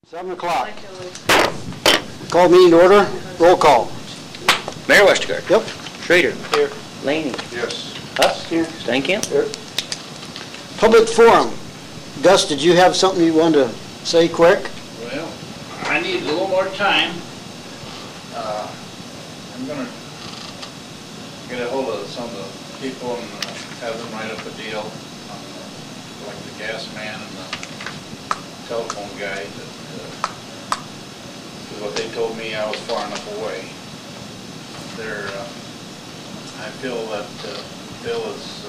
7 o'clock. Call meeting to order. Roll call. Mayor Westergaard. Yep. Schrader. Here. Laney. Yes. Huss. Here. Steinkamp. Here. Public forum. Gus, did you have something you wanted to say quick? Well, I need a little more time. I'm going to get a hold of some of the people and have them write up a deal on like the gas man and the telephone guy. Because what they told me, I was far enough away. I feel that Bill is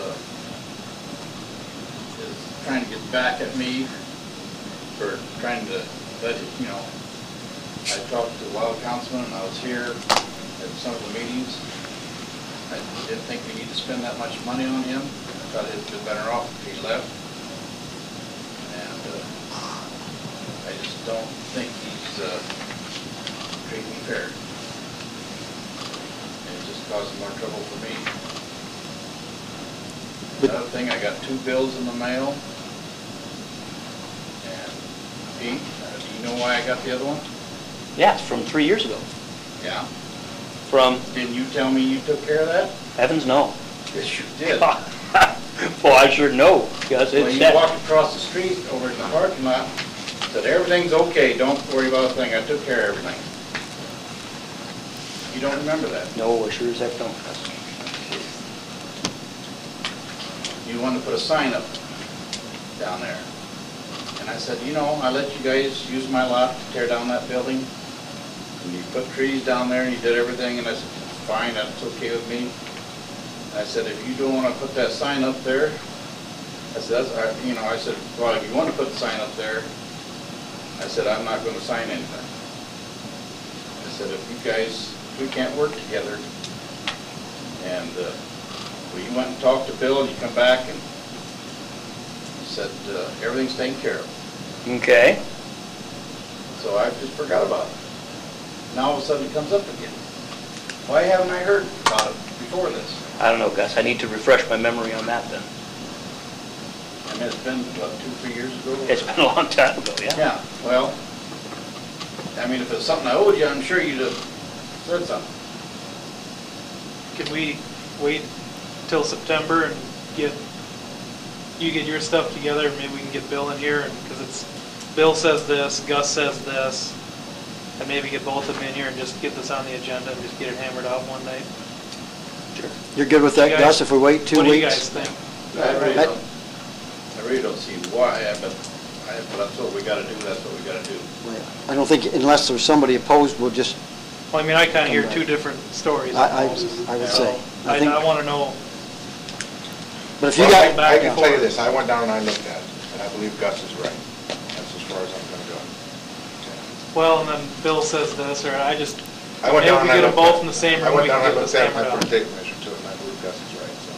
trying to get back at me for trying to let it, you know. I talked to the wild councilman and I was here at some of the meetings. I didn't think we need to spend that much money on him. I thought it'd be better off if he left. And I just don't think he's treating me fair. And it's just causing more trouble for me. Another thing, I got 2 bills in the mail. And Pete, do you know why I got the other one? Yeah, it's from 3 years ago. Yeah. From Didn't you tell me you took care of that? heavens no. Yes, you did. Well, I sure know, because Well, it's you that. walked across the street over in the parking lot, said everything's okay, don't worry about a thing, I took care of everything. You don't remember that? No, I sure as heck don't. You wanted to put a sign up down there. And I said, you know, I let you guys use my lot to tear down that building. And you put trees down there and you did everything, and I said, fine, that's okay with me. And I said, if you don't want to put that sign up there, I said, I said, well, if you want to put the sign up there, I said, I'm not going to sign anything. I said, if we can't work together, and well, you went and talked to Bill, and you come back and he said, everything's taken care of. Okay. So I just forgot about it. Now all of a sudden it comes up again. Why haven't I heard about it before this? I don't know, Gus. I need to refresh my memory on that then. I mean, it's been, what, 2-3 years ago? It's been a long time ago, yeah. Yeah, well, I mean, if it's something I owed you, I'm sure you'd have said something. Could we wait till September and get your stuff together? Maybe we can get Bill in here, because it's Bill says this, Gus says this, and maybe get both of them in here and just get this on the agenda and just get it hammered out one night. Sure. You're good with that, Gus, if we wait 2 weeks? What do you guys think? I really don't see why, but that's what we gotta do, that's what we gotta do. I don't think, unless there's somebody opposed, we'll just, Well, I mean, I kind of hear 2 different stories. I almost. would say. I want to know. But if you Well, got, I can tell you this, I went down and I looked at it, and I believe Gus is right. That's as far as I'm gonna go. Well, and then Bill says this, or I went maybe down we and I get them looked both at- in the same I room, went we down can and I get looked this at my hammered first out. tape measure too, and I believe Gus is right, so.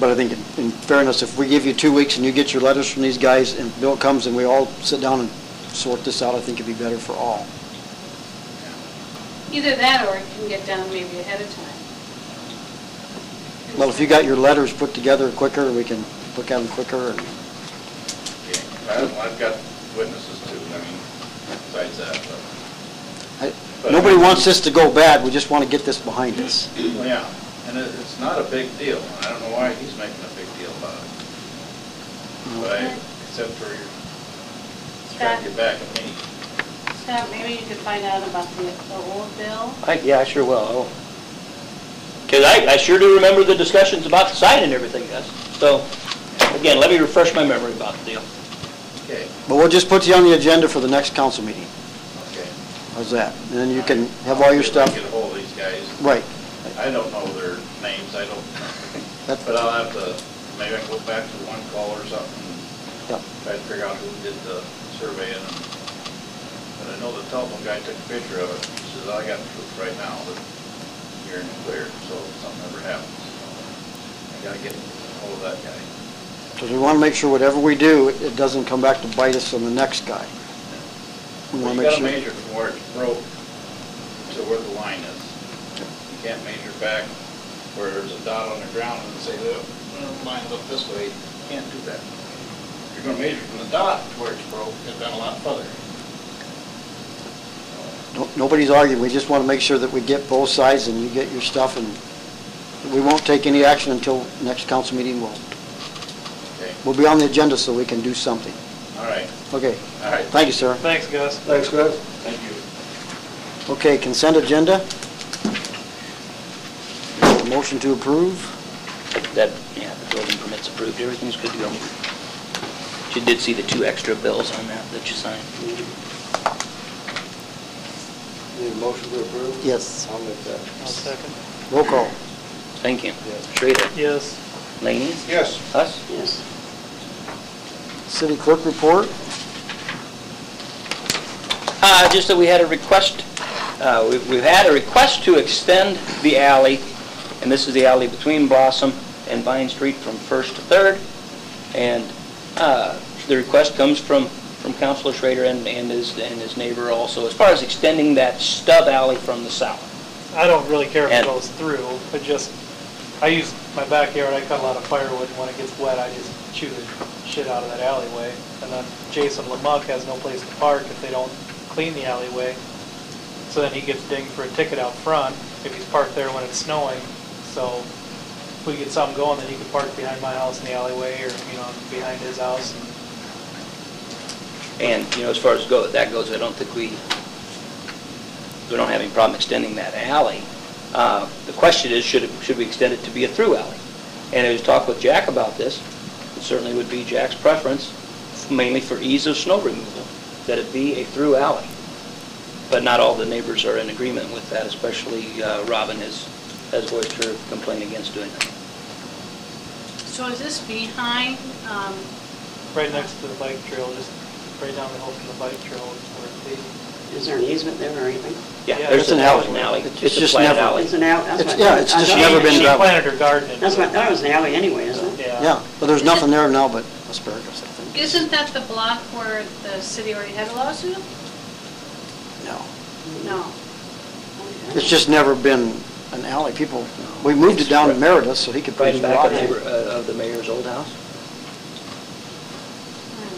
but I think in fairness, if we give you 2 weeks and you get your letters from these guys and Bill comes and we all sit down and sort this out, I think it'd be better for all. Either that or it can get done maybe ahead of time. Well, if you got your letters put together quicker, we can look at them quicker. And Yeah, I've got witnesses too, I mean, besides that, but nobody wants this to go bad, we just want to get this behind us. well, yeah, and it's not a big deal. I don't know why he's making a big deal about it. But except for trying to get back at me. Scott, maybe you could find out about the old bill. Yeah, I sure will. Because I sure do remember the discussions about the sign and everything, Gus. So, again, let me refresh my memory about the deal. Okay, But we'll just put you on the agenda for the next council meeting. okay. How's that? And then you can have all your stuff. Get a hold of these guys. Right. I don't know their names, I don't, That's- but I'll have to, maybe I can go back to one call or something Yep. and try to figure out who did the surveying. But I know the telephone guy took a picture of it. He says, I got proof right now that you're in the clear, so if something ever happens. I gotta get a hold of that guy. Because we want to make sure whatever we do, it doesn't come back to bite us on the next guy. We Well, want to you make gotta sure. measure from where it's broke to where the line is. You can't measure back where there's a dot on the ground and say, oh, lines up this way. You can't do that. you're gonna measure from the dot to where it's broke, it's been a lot further. Nobody's arguing, we just want to make sure that we get both sides and you get your stuff, and we won't take any action until next council meeting. Okay, We'll be on the agenda so we can do something. all right, Okay, all right, thank you, sir. Thanks, Gus. Thanks, guys. thank you. Okay, consent agenda. Motion to approve. That, yeah, the building permit's approved, everything's good to go. You did see the 2 extra bills on that you signed. Need a motion to approve? Yes. I'll make that. I'll second. Roll call. Thank you. Yes. Schrader, Yes. Laney, Yes. Huss? Yes. City clerk report. Just that we had a request, we've had a request to extend the alley, and this is the alley between Blossom and Vine Street from 1st to 3rd. And the request comes from Councilor Schrader and his neighbor also, as far as extending that stub alley from the south. I don't really care if it And- goes through, but just, I use my backyard, I cut a lot of firewood, and when it gets wet, I just chew the shit out of that alleyway. And then Jason Lamuck has no place to park if they don't clean the alleyway. So then he gets dinged for a ticket out front if he's parked there when it's snowing. So if we get something going, then he can park behind my house in the alleyway or, behind his house. And, as far as that goes, I don't think we don't have any problem extending that alley. The question is, should we extend it to be a through alley? And I was talking with Jack about this. It certainly would be Jack's preference, mainly for ease of snow removal, that it be a through alley. But not all the neighbors are in agreement with that, especially Robin has voiced her complaint against doing that. So is this behind, Right next to the bike trail, just right down the hill from the bike trail is where it is. Is there an easement there or anything? Yeah, Yeah, there's it's an an alley. alley. It's It's a just platted never- alley. It's an alley? That's It's- what- yeah, it's I just thought- never been She done. planted her garden into That's what, I it. thought it was an alley anyway, isn't it? Yeah, but there's nothing there now but asparagus, I think. isn't that the block where the city already had a lawsuit? No. No. It's just never been an alley. We moved it down to Meredith so he could put Right his back garage of in. of the mayor's old house.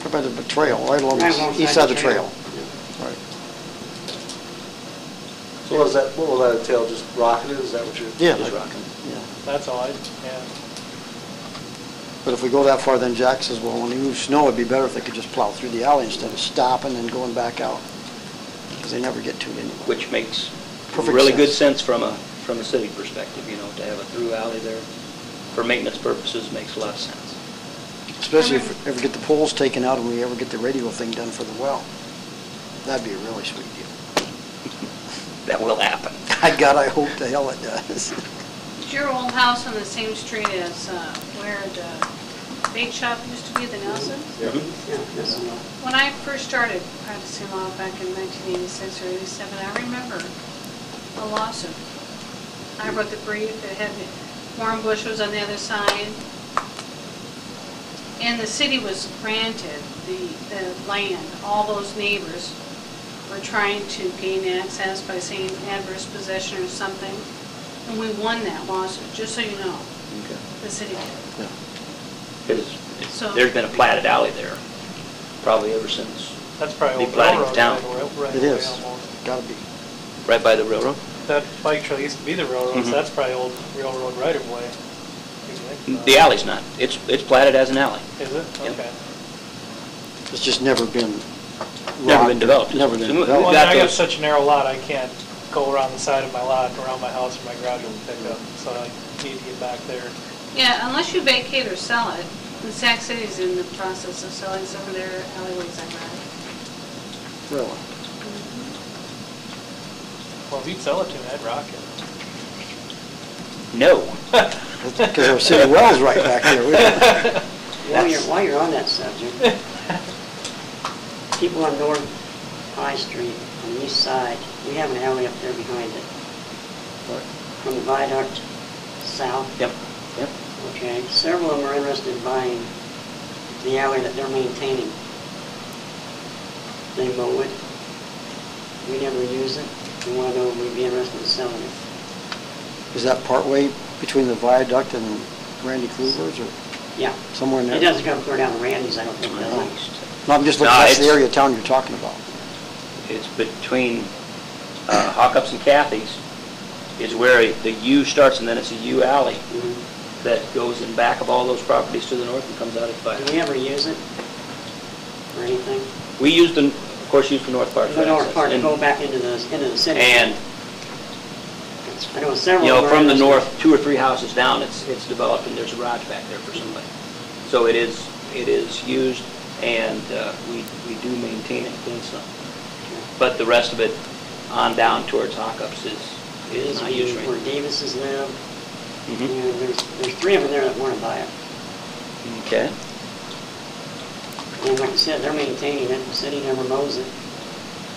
Right by the trail, right along Right the alongside east side of the the trail. trail. Right. So what will that entail, just rocking it, is that what you're? Yeah. Just rocking. Yeah. That's all But if we go that far, then Jack says, well, when he moves snow, it'd be better if they could just plow through the alley instead of stopping and going back out. Because they never get to it anyway. Which makes Perfect really good sense. sense from a city perspective, to have a through alley there for maintenance purposes makes a lot of sense. Especially if we ever get the poles taken out and we ever get the radio thing done for the well. That'd be a really sweet deal. That will happen. God, I hope the hell it does. Is your old house on the same street as where the bait shop used to be, the Nelsons? Yeah, that's, When I first started practicing law back in 1986 or 87, I remember a lawsuit. I wrote the brief, it had, Warren Bush was on the other side. And the city was granted the land. All those neighbors were trying to gain access by saying adverse possession or something. And we won that lawsuit, just so you know, Okay. the city did. So- There's been a platted alley there, probably ever since, that's probably The old plating of railroad town. right It away is. almost. Gotta be. right by the railroad. That bike trail used to be the railroad, Mhm. so that's probably old railroad right of way. The alley's not. It's platted as an alley. Is it? Yep. Okay. It's just never been. Never been developed. Never been So we- developed. Well, got I got those- such a narrow lot, I can't go around the side of my lot, around my house or my garage and pick up, so I need to get back there. Yeah, unless you vacate or sell it, and Sac City's in the process of selling some of their alleyways, I read. Really? Well, if you'd sell it to me, I'd rock it. No. Because our city well's right back there. while you're on that subject, people on North High Street, on the east side, we have an alley up there behind it. From the viaduct south. Yep, yep. Okay, several of them are interested in buying the alley that they're maintaining. They mow it. We never use it. We want to know if we'd be interested in selling it. Is that partway between the viaduct and Randy Kluger's or? Yeah. somewhere in It there. doesn't come clear down to Randy's, I don't think, does it? No, I'm just looking, No, that's the it's- area of town you're talking about. It's between Hawkups and Kathy's is where the U starts, and then it's a U alley Mhm. that goes in back of all those properties to the north and comes out at fire. Do we ever use it or anything? We used the, of course, used the north part for The north access. part to And- go back into the city? And, I know several. you know, were from the in north, 2 or 3 houses down, it's developed, and there's a garage back there for somebody. So it is used, and we do maintain it constantly. But the rest of it on down towards Hawkups It is is not used where right Davis's live, now. and there's 3 of them there that want to buy it. Okay. And like I said, they're maintaining it, the city never mows it,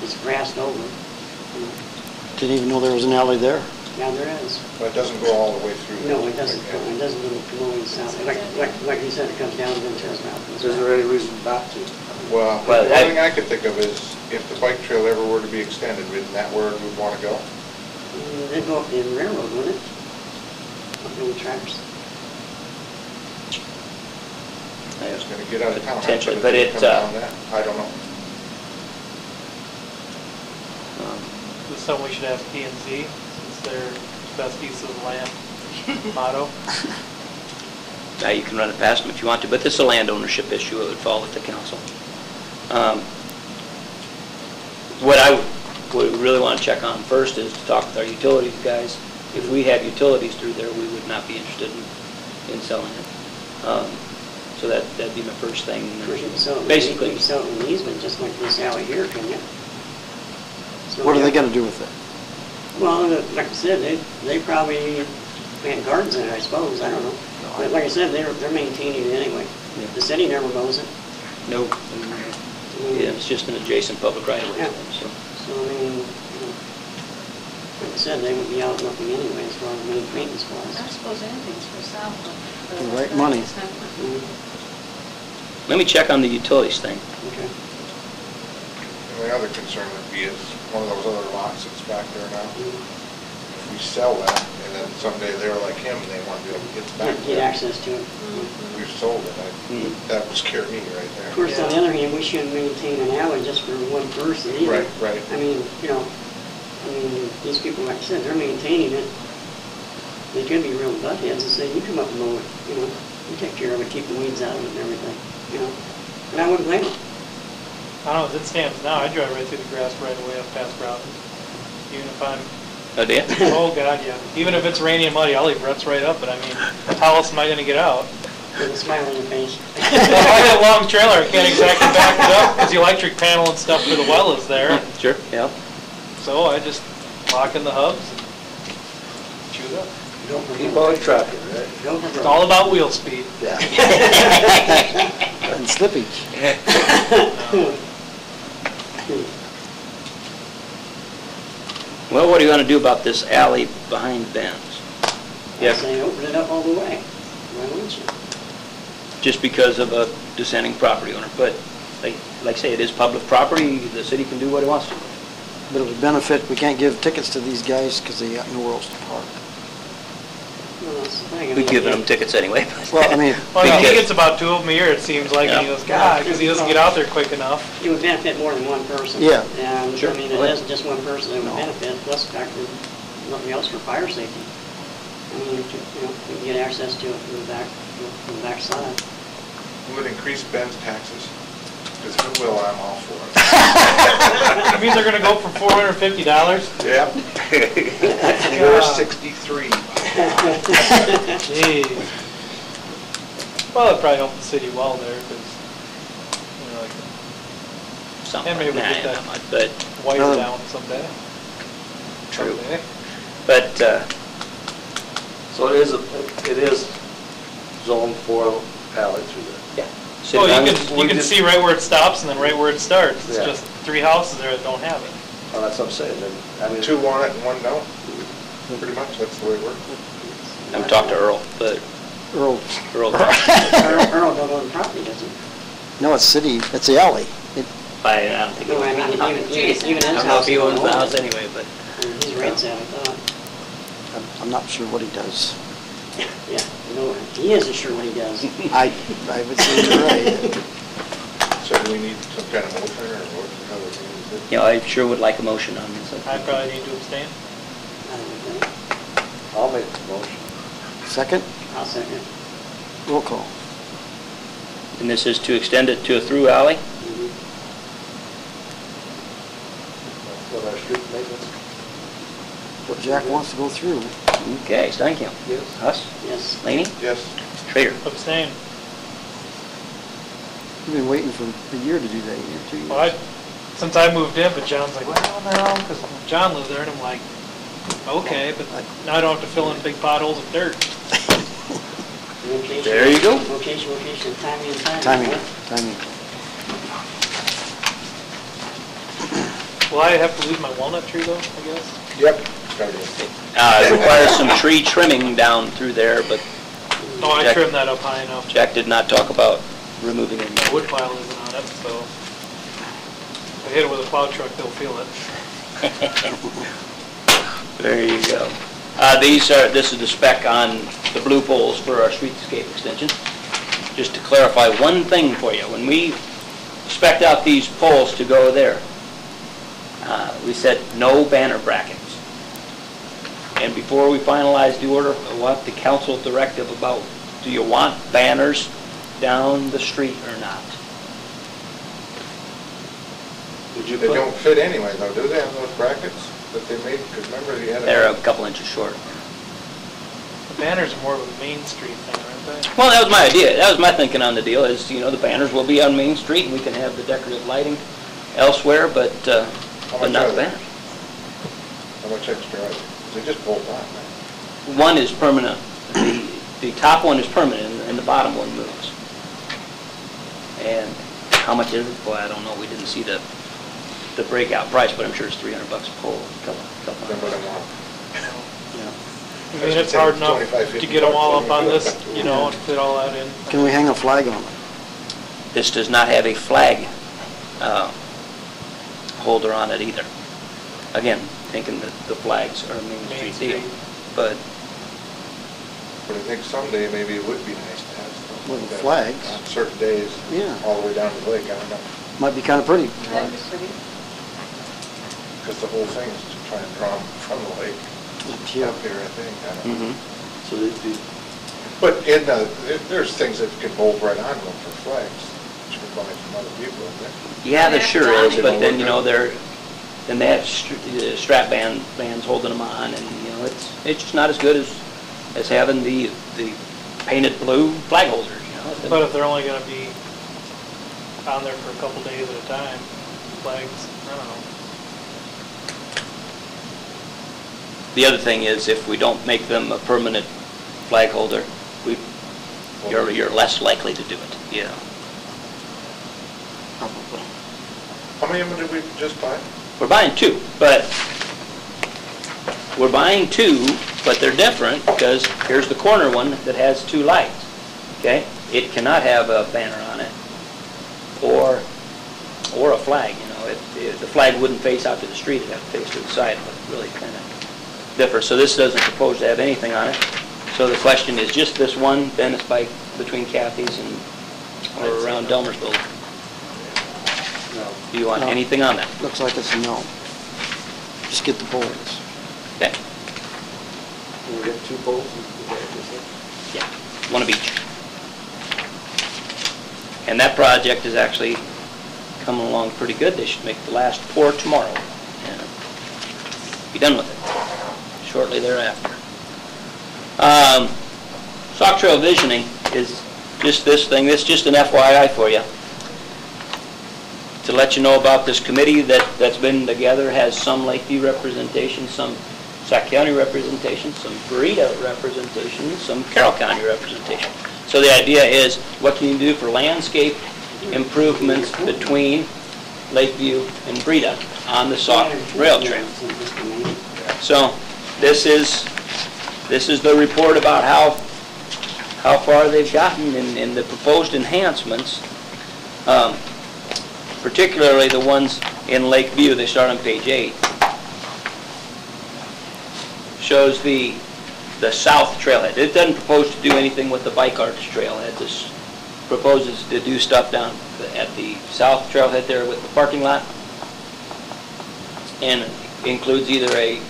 it's grassed over. Didn't even know there was an alley there. Yeah, there is. But it doesn't go all the way through. No, it doesn't, Right, yeah. it doesn't come over the south, like you said, it comes down Venture's Mountains. Is there any reason not to? Well, Well, the one thing I could think of is if the bike trail ever were to be extended, isn't that where it would want to go? They'd go up the railroad, wouldn't it? Up the tracks. It's going to get out of town. Potentially, it's but gonna it, come down that. I don't know. This is something we should ask P and Z, since they're best use of the land motto. Now, you can run it past them if you want to, but this is a land ownership issue, it would fall with the council. What I would really want to check on first is to talk with our utilities guys. If we have utilities through there, we would not be interested in selling it. So that'd be my first thing. Of course, you can sell it, Basically, you can sell it in an easement, just like this alley here, can you? So, What are they yeah. gonna do with it? Well, like I said, they probably plant gardens in it, I suppose, I don't know. But like I said, they're maintaining it anyway. Yeah. The city never mows it. no, yeah, it's just an adjacent public right of way. Yeah. So, So, I mean, you know, like I said, they would be out looking anyway as far as maintenance I wise. suppose anything's for sale. for The right money. let me check on the utilities thing. Okay. And the other concern would be is one of those other lots that's back there now. If we sell that, and then someday they're like him, and they want to be able to get back Get there. access to it. We've sold it. That would scare me right Of there. course, on the other hand, we shouldn't maintain an alley just for one person either. Right, right. I mean, you know, these people, like I said, they're maintaining it. They could be real butt heads and say, you come up and mow it, you know, you take care of it, keep the weeds out of it and everything, you know. And I wouldn't blame them. I don't know, as it stands now, I drive right through the grass right away up past Broughton. Even if I'm, Oh, do you? oh God, yeah. Even if it's rainy and muddy, I'll leave ruts right up, but I mean, how else am I gonna get out? With a smile on your face. If I got a long trailer, I can't exactly back it up, because the electric panel and stuff for the well is there. Sure, yeah. So I just lock in the hubs and chew it up. Go for Keep broke. on trucking, right? Go for It's broke. all about wheel speed. Yeah. And slippage. Well, what are you going to do about this alley behind Ben's? I say, open it up all the way. Why wouldn't you? Just because of a dissenting property owner, but like I say, it is public property, the city can do what it wants to. But it would benefit, we can't give tickets to these guys because they got nowhere else to park. Well, that's the thing. I We've mean, given them tickets anyway. Well, I mean, Well, he Because- gets about 2 of them a year, it seems like, and he Yeah. goes, God, because he doesn't get out there quick enough. It would benefit more than one person. Yeah. And, Sure. I mean, it isn't just one person that would benefit, plus factor nothing else for fire safety. I mean, you know, you can get access to it from the back side. It would increase Ben's taxes, because if it will, I'm all for it. It means they're gonna go for $450? Yep. 463. Jeez. Well, it'd probably help the city well there, because, you know, like, Something And maybe like we get that, that- not much, but, wire Um, down someday. True. Someday. but, So it is zone for alley through there. yeah. Well, I'm- you we can just- see right where it stops and then right where it starts. It's Yeah. just 3 houses there that don't have it. Oh, that's what I'm saying, then, I mean. 2 want it and 1 don't. Pretty much, that's the way it works. I haven't talked to Earl, but Earl, Earl, Earl don't own the property, does he? no, it's city, it's the alley. I don't think. No, I mean, even his I don't know if house. he owns the don't own house it. anyway, but, His rent's out, I thought. I'm not sure what he does. Yeah, no, he isn't sure what he does. I would say you're right. So do we need some kind of motion or what, how do we need to do? You know, I sure would like a motion on this. I probably need to abstain. I don't think. I'll make the motion. Second, I'll second. roll call. And this is to extend it to a through alley? Mhm. What our street maintenance. What Jack wants to go through. Okay, Steinkamp. Yes. Huss? Yes. Laney? Yes, Schrader? Abstain. We've been waiting for a year to do that, year, 2 years. Well, since I moved in, but John's like, well, no, because John lives there, and I'm like, okay, but now I don't have to fill in big potholes of dirt. Location, There you go. Location, timing and timing. Timing, huh? timing. Will I have to leave my walnut tree though, I guess? yep. Gotta go. It requires some tree trimming down through there, but No, I Jack- trimmed that up high enough. Jack did not talk about removing it. The wood pile isn't on it, so if I hit it with a plow truck, they'll feel it. There you go. This is the spec on the blue poles for our streetscape extension. Just to clarify one thing for you, when we spec'd out these poles to go there, we said no banner brackets. And before we finalize the order, I want the council directive about, do you want banners down the street or not? Did you They put, don't fit anyway though, do they, on those brackets that they made? Because remember you had a... They're a couple inches short. The banners are more of a Main Street thing, aren't they? Well, that was my idea. That was my thinking on the deal, is, you know, the banners will be on Main Street, and we can have the decorative lighting elsewhere, but much not are the they? banners. How much extra are they? They just bolt on, right? One is permanent, the top one is permanent, and the bottom one moves. And how much is it? Boy, I don't know. We didn't see the breakout price, but I'm sure it's $300 a pole, couple Then what hundred. I want. I mean, it's hard enough to get them all up on this, you know, and fit all that in. Can we hang a flag on it? This does not have a flag holder on it either. Again, thinking that the flags are a Main Main Street deal. Street. But But I think someday maybe it would be nice to have some. With flags. On certain days, Yeah. all the way down to the lake, I don't know. Might be kind of pretty. That'd be pretty. Because the whole thing is to try and draw them from the lake Yeah. up here, I think. I don't know. so the, But there's things that can bolt right on them for flags, which we buy from other people, isn't there? yeah, there sure is, They but don't then, work you know, out. then they have strap bands holding them on, and, you know, it's just not as good as having the painted blue flag holders, you know. But if they're only gonna be on there for a couple days at a time, flags, I don't know. The other thing is, if we don't make them a permanent flag holder, you're less likely to do it, you know. Probably. How many of them did we just buy? We're buying two, but they're different, because here's the corner one that has two lights, okay? It cannot have a banner on it, or a flag, you know. The flag wouldn't face out to the street, it'd have to face to the side, but really kind of differ. So this doesn't propose to have anything on it. So the question is just this one Venice bike between Kathy's or around Delmer's building. no, Do you want No. anything on that? Looks like it's a no. Just get the poles. Okay, can we get 2 poles? Is that what you said? yeah, one of each. And that project is actually coming along pretty good. They should make the last pour tomorrow and be done with it shortly thereafter. Sauk Trail Visioning is just this thing. This is just an FYI for you, to let you know about this committee that's been together, has some Lakeview representation, some Sac County representation, some Burita representation, some Carroll County representation. So the idea is, what can you do for landscape improvements between Lakeview and Burita on the Sauk Rail Trail? So this is the report about how far they've gotten in the proposed enhancements, particularly the ones in Lakeview. They start on page 8. Shows the the south trailhead. It doesn't propose to do anything with the bike arch trailhead. This proposes to do stuff down at the south trailhead there with the parking lot, and includes either a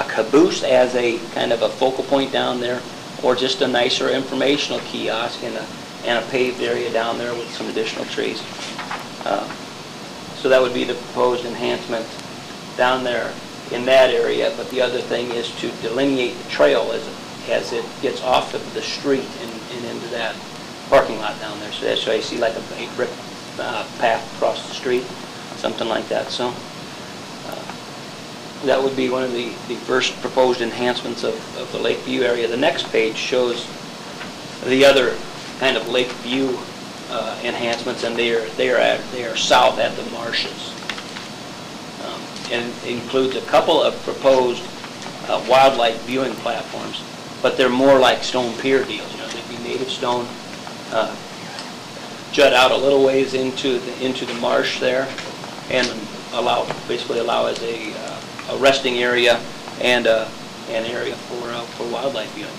caboose as a kind of a focal point down there, or just a nicer informational kiosk and a paved area down there with some additional trees. So that would be the proposed enhancement down there in that area, but the other thing is to delineate the trail as it gets off of the street and into that parking lot down there. So that's why you see like a brick path across the street, something like that. So that would be one of the first proposed enhancements of the Lakeview area. The next page shows the other kind of Lakeview enhancements, and they are south at the marshes. And includes a couple of proposed wildlife viewing platforms, but they're more like stone pier deals. You know, they'd be native stone, jut out a little ways into the marsh there, and basically allow as a resting area and an area for wildlife viewing.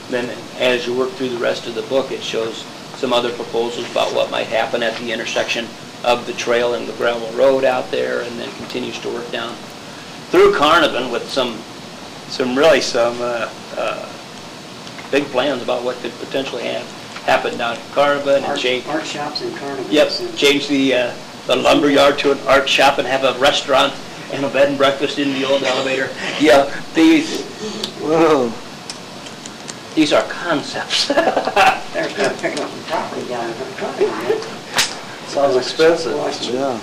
Then, as you work through the rest of the book, it shows some other proposals about what might happen at the intersection of the trail and the gravel road out there, and then continues to work down through Carnarvon with some big plans about what could potentially happen down in Carnarvon and change. Art shops in Carnarvon. Yep, change the lumberyard to an art shop and have a restaurant and a bed and breakfast in the old elevator. Yeah, these are concepts. They're picking up some property down in Carnarvon. Sounds expensive. Yeah.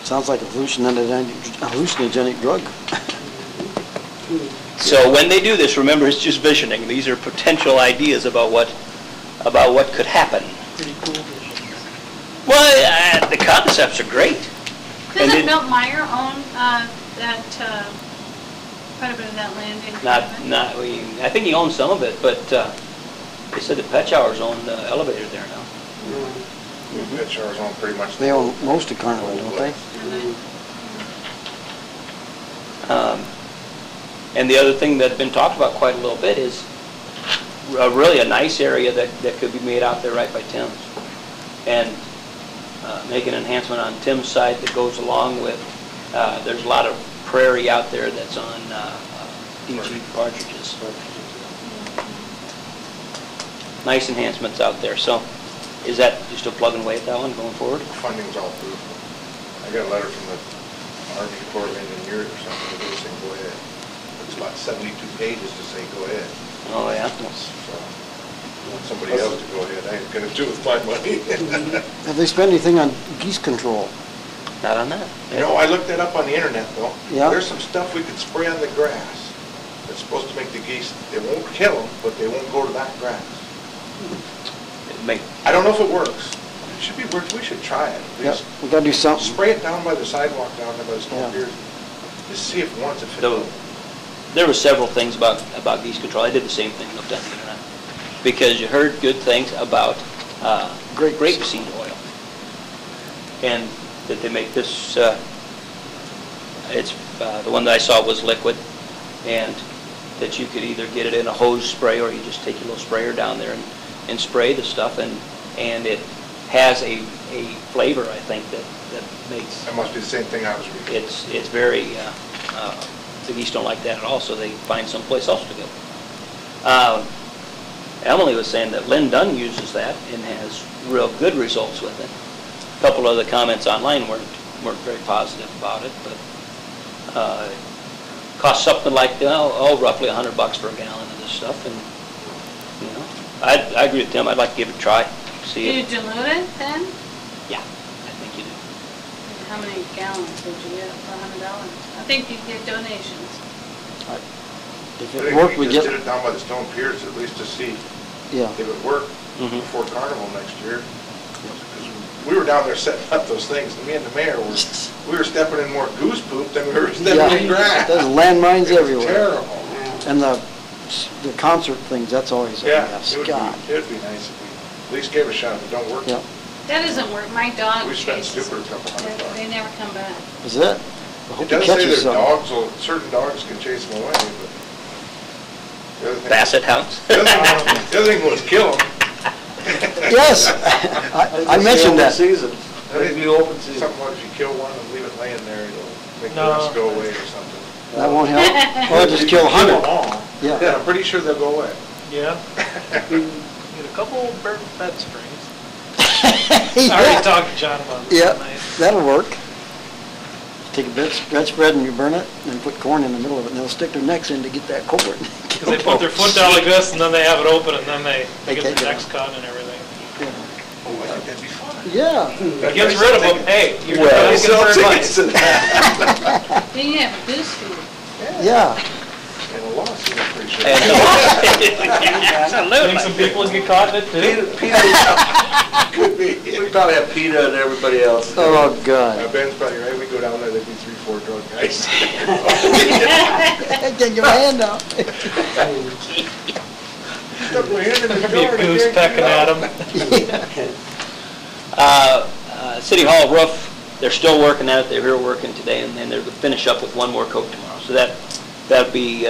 Sounds like a hallucinogenic drug. So when they do this, remember, it's just visioning. These are potential ideas about what could happen. Pretty cool visions. Well, the concepts are great. Doesn't Milt Meyer own that, quite a bit of that land in Carnarvon? I think he owns some of it, but they said that Petchowers own the elevator there now. Pet showers own pretty much. They own most of Carnival, don't they? And the other thing that's been talked about quite a little bit is really a nice area that could be made out there right by Tim's. And make an enhancement on Tim's side that goes along with, there's a lot of prairie out there that's on DG partridges. Nice enhancements out there. So is that just a plug and away at that one going forward? Funding's all through. I got a letter from the Army Corps of Engineers or something, that they say go ahead. It's about 72 pages to say go ahead. Oh, yeah? So, I want somebody else to go ahead. I ain't gonna do it with my money. Have they spent anything on geese control? Not on that. You know, I looked that up on the internet though. Yeah. There's some stuff we could spray on the grass that's supposed to make the geese, it won't kill them, but they won't go to that grass. I don't know if it works. It should be worth, we should try it. At Yeah, least we gotta do something. spray it down by the sidewalk down there by the stone Yeah. piers. Just see if once it So, fits. there were several things about geese control. I did the same thing, looked on the internet. Because you heard good things about grapeseed oil. And that they make this, the one that I saw was liquid, and that you could either get it in a hose spray, or you just take your little sprayer down there and spray the stuff, and it has a flavor, I think, that makes, That must be the same thing I was reading. it's very, the geese don't like that at all, so they find someplace else to go. Emily was saying that Lynn Dunn uses that and has real good results with it. A couple of the comments online weren't very positive about it, but costs something like roughly $100 for a gallon of this stuff, and you know, I agree with Tim. I'd like to give it a try. Do See you it. dilute it then? Yeah, I think you do. How many gallons would you get for $100? I think you'd get donations. If I it think worked, we we just get, did it down by the stone piers, at least to see yeah. if it worked Mhm. before Carnival next year. 'Cause we were down there setting up those things, and me and the mayor we were stepping in more goose poop than we were stepping in grass. There's landmines It was everywhere. terrible. And the concert things, that's always a Yeah, mess. it would God. be nice if we at least gave it a shot. If it don't work, Yeah. That doesn't work. My dog we spent chases stupid a couple them. $100. They never come back. Is it? hope It he does say catches their some. dogs, certain dogs can chase them away, but. the other thing- Basset hounds? The other thing was kill them. Yes, I mentioned that. Season, that'd be open season. Something like if you kill one and leave it laying there, it'll make the No. rest go away or something. That won't help. Well, just kill 100. them all. Yeah. Yeah, I'm pretty sure they'll go away. Yeah. Get a couple bird bed springs. I already Yeah, talked to John about this Yeah. tonight. That'll work. Take a bedspread and you burn it, and put corn in the middle of it, and they'll stick their necks in to get that corn. Because they put their foot down like this, and then they have it open, and then they They get can't their get necks cut and everything. Oh, I think that'd be fun. Yeah. It gets rid of them, hey, you're Well, asking for advice. Then you have a goose feed. Yeah. And a lawsuit, I'm pretty sure. Think some people get caught in it too? Could be. We probably have PETA and everybody else. Oh, God. Ben's probably right, we go down there, there'd be 3, 4 drunk guys. Can't get my hand out. Stuck my hand in the Be a door and I goose can't pecking get at out. them. City Hall roof, they're still working at it, they're here working today, and then they're gonna finish up with one more coat tomorrow. So that'll be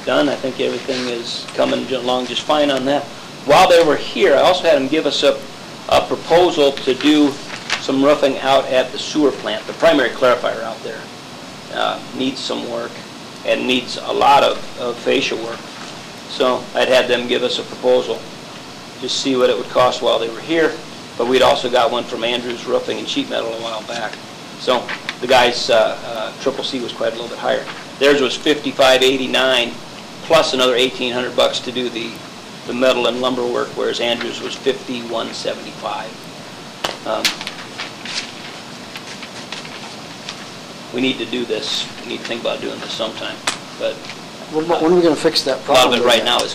done. I think everything is coming along just fine on that. While they were here, I also had them give us a proposal to do some roofing out at the sewer plant. The primary clarifier out there needs some work and needs a lot of fascia work. So I'd had them give us a proposal, just see what it would cost while they were here. But we'd also got one from Andrews Roofing and Sheet Metal a while back. So the guy's Triple C was quite a little bit higher. Theirs was $55.89 plus another $1,800 to do the metal and lumber work, whereas Andrews was $51.75. We need to do this. We need to think about doing this sometime. But What about, when are we gonna fix that a problem? lot of it with right that? now is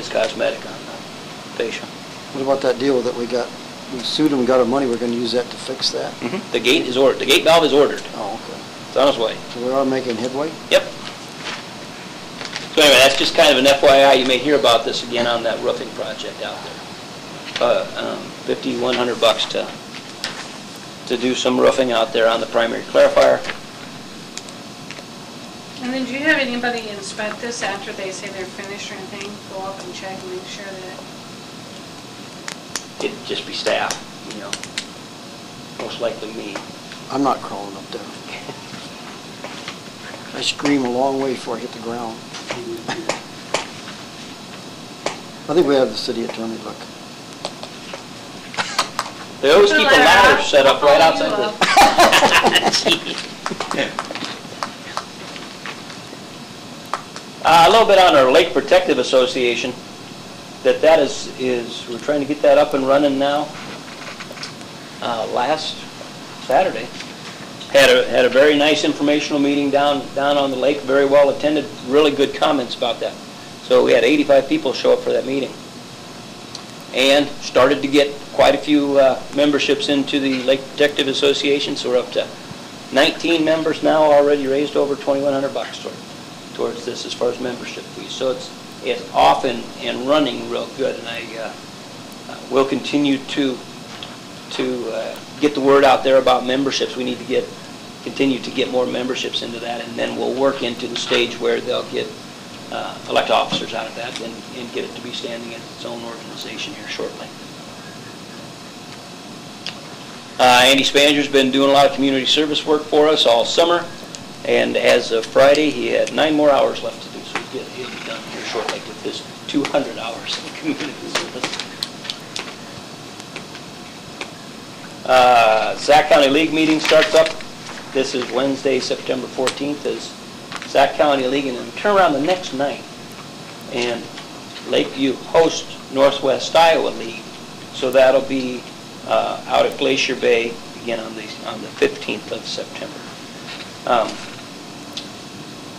cosmetic on the fascia. What about that deal that we sued and we got our money, we're gonna use that to fix that? The gate is ordered. The gate valve is ordered. Oh, okay. It's on its way. So we are making headway? Yep. So anyway, that's just kind of an FYI. You may hear about this again on that roofing project out there. $5,100 to do some roofing out there on the primary clarifier. And then do you have anybody inspect this after they say they're finished or anything? Go up and check and make sure that, It'd just be staff, you know, most likely me. I'm not crawling up there. I scream a long way before I hit the ground. I think we have the city attorney look. They always Put a keep a ladder ladder up. set up I'll right follow you outside the... A little bit on our Lake Protective Association, that is, we're trying to get that up and running now. Last Saturday, had a very nice informational meeting down on the lake, very well attended, really good comments about that. So we had 85 people show up for that meeting. And started to get quite a few memberships into the Lake Protective Association, so we're up to 19 members now, already raised over $2,100 towards this as far as membership fees. So it's off and running real good, and I will continue to get the word out there about memberships. We need to continue to get more memberships into that, and then we'll work into the stage where they'll get elect officers out of that and get it to be standing in its own organization here shortly. Andy Spanger's been doing a lot of community service work for us all summer, and as of Friday, he had 9 more hours left to do, so he'll be done here shortly with his 200 hours of community service. Sac County League meeting starts up. This is Wednesday, September 14th, as Sac County League, and then turn around the next night, and Lakeview hosts Northwest Iowa League, so that'll be out at Glacier Bay again on the 15th of September.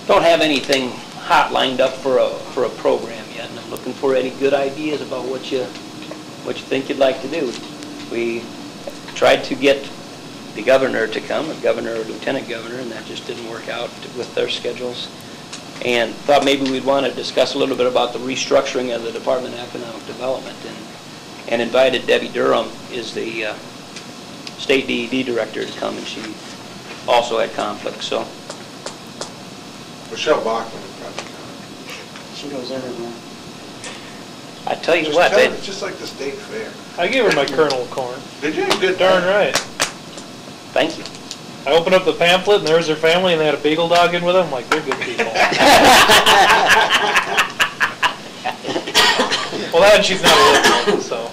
Don't have anything hot lined up for a program yet, and I'm looking for any good ideas about what you think you'd like to do. We tried to get the governor to come, a governor or lieutenant governor, and that just didn't work out with their schedules. And thought maybe we'd want to discuss a little bit about the restructuring of the Department of Economic Development, and invited Debbie Durham, is the state DED director, to come, and she also had conflicts. So Michelle Bachman would probably come. She goes everywhere. I tell you Just what, tell her they, it's just like the state fair. I gave her my kernel of corn. Did you? Good. Darn right. thank you. I opened up the pamphlet and there was their family and they had a beagle dog in with them. I'm like, they're good people. Well, that and she's not a liberal, so.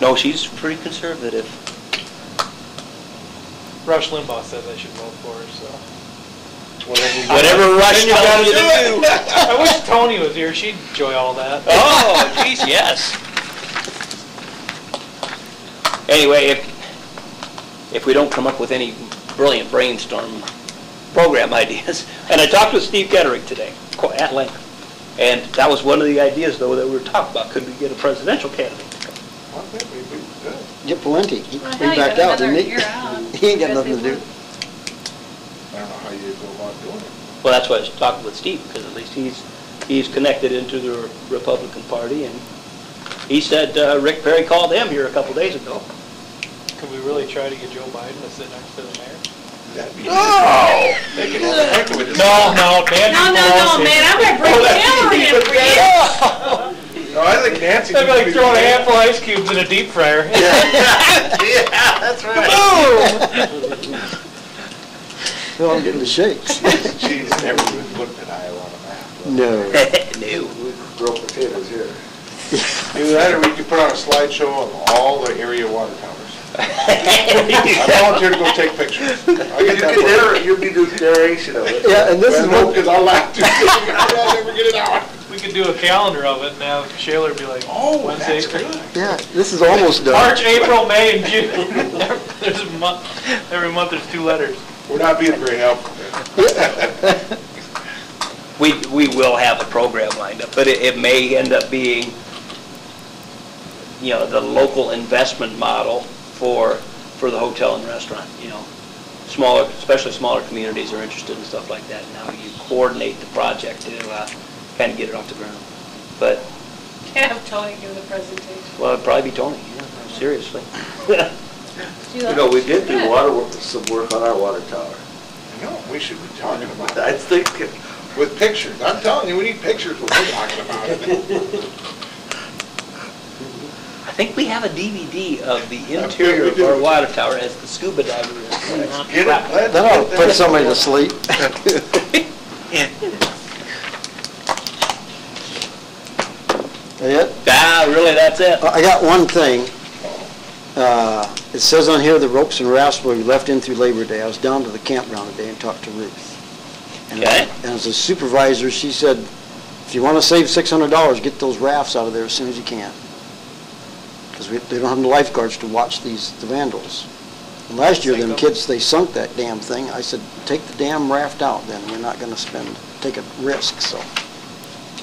No, she's pretty conservative. Rush Limbaugh says I should vote for her, so. Whatever Rush tells you to do. I wish Tony was here. She'd enjoy all that. Oh, geez, yes. Anyway, if we don't come up with any brilliant brainstorm program ideas, and I talked with Steve Kettering today at length, and that was one of the ideas, though, that we were talking about. Could we get a presidential candidate to come? I think we'd be good. Get Valenti. He Well, he hell, you backed got out, didn't another he? year out. He ain't got Because nothing to they do. were- I don't know how you go about doing it. Well, that's why I was talking with Steve, because at least he's connected into the Republican Party, and he said Rick Perry called him here a couple days ago. Could we really try to get Joe Biden to sit next to the mayor? That'd be. Oh! They could heck with it. No, Nancy No, Pelosi. man, I'm gonna bring Hillary in for you. No, I think Nancy. That'd be like throwing a handful of ice cubes in a deep fryer. Yeah, that's right. Well, I'm getting the shakes. She's never even looked at Iowa on a map. No. No. We could grow potatoes here. Either that or we could put on a slideshow of all the area water towers. I volunteer to go take pictures. I get that for You can do narration of it. Yeah, and this is Well, no, what, because I'll laugh too. I'll never get it out. We could do a calendar of it and have Shaler be like, Oh, Wednesday, that's good. yeah, this is almost done. March, April, May, and June. There's a month, every month there's 2 letters. We're not being very helpful there. We will have a program lined up, but it may end up being, the local investment model for the hotel and restaurant, Smaller, especially smaller communities are interested in stuff like that. Now you coordinate the project to kind of get it off the ground. But, Have Tony give the presentation. well, it'd probably be Tony, seriously. We did do some work on our water tower. I know, we should be talking about I that think, with pictures. I'm telling you, we need pictures when we're talking about it. I think we have a DVD of the Yeah, interior we of do. our water tower as the scuba diver is. Get it? Let's That ought get to put there. somebody to sleep. That it? Really, that's it. I got one thing. It says on here the ropes and rafts will be left in through Labor Day. I was down to the campground today and talked to Ruth. And Okay. And as a supervisor, she said, if you want to save $600, get those rafts out of there as soon as you can. Because they don't have the lifeguards to watch the vandals. And last year, them kids, they sunk that damn thing. I said, take the damn raft out then. We're not going to take a risk, so.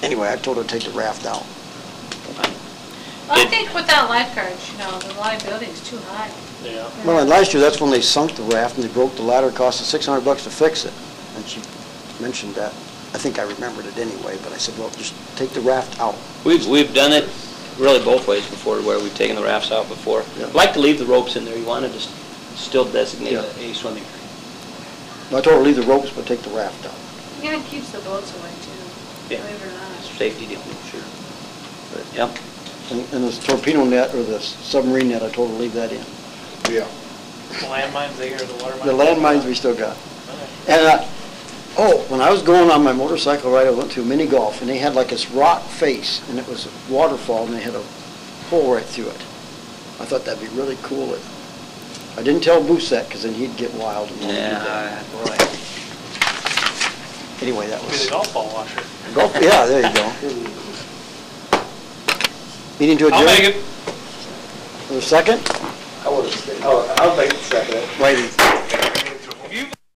Anyway, I told her to take the raft out. Well, I think without lifeguards, the liability is too high. Yeah. Well, and last year, that's when they sunk the raft and they broke the ladder. It cost us $600 to fix it. And she mentioned that. I think I remembered it anyway, but I said, well, just take the raft out. We've done it really both ways before, where we've taken the rafts out before. Yeah. I'd like to leave the ropes in there. You wanted to still designate Yeah. a swimming area. I told her leave the ropes, but take the raft out. Yeah, it keeps the boats away too, Yeah. believe it or not. It's a safety deal, sure. But, yeah. And this torpedo net, or the submarine net, I told her to leave that in. Yeah. The landmines they hear, the water mines. The landmines we still got. Okay. And, when I was going on my motorcycle ride, I went to a mini golf, and they had like this rock face, and it was a waterfall, and they had a hole right through it. I thought that'd be really cool. I didn't tell Bruce that, because then he'd get wild and want to do that. boy. Anyway, that Be the was... golf ball washer. Golf, yeah, there you go. Meeting to adjourn? I'll make it. For a second? I want to stay, I'll make the second. Wait.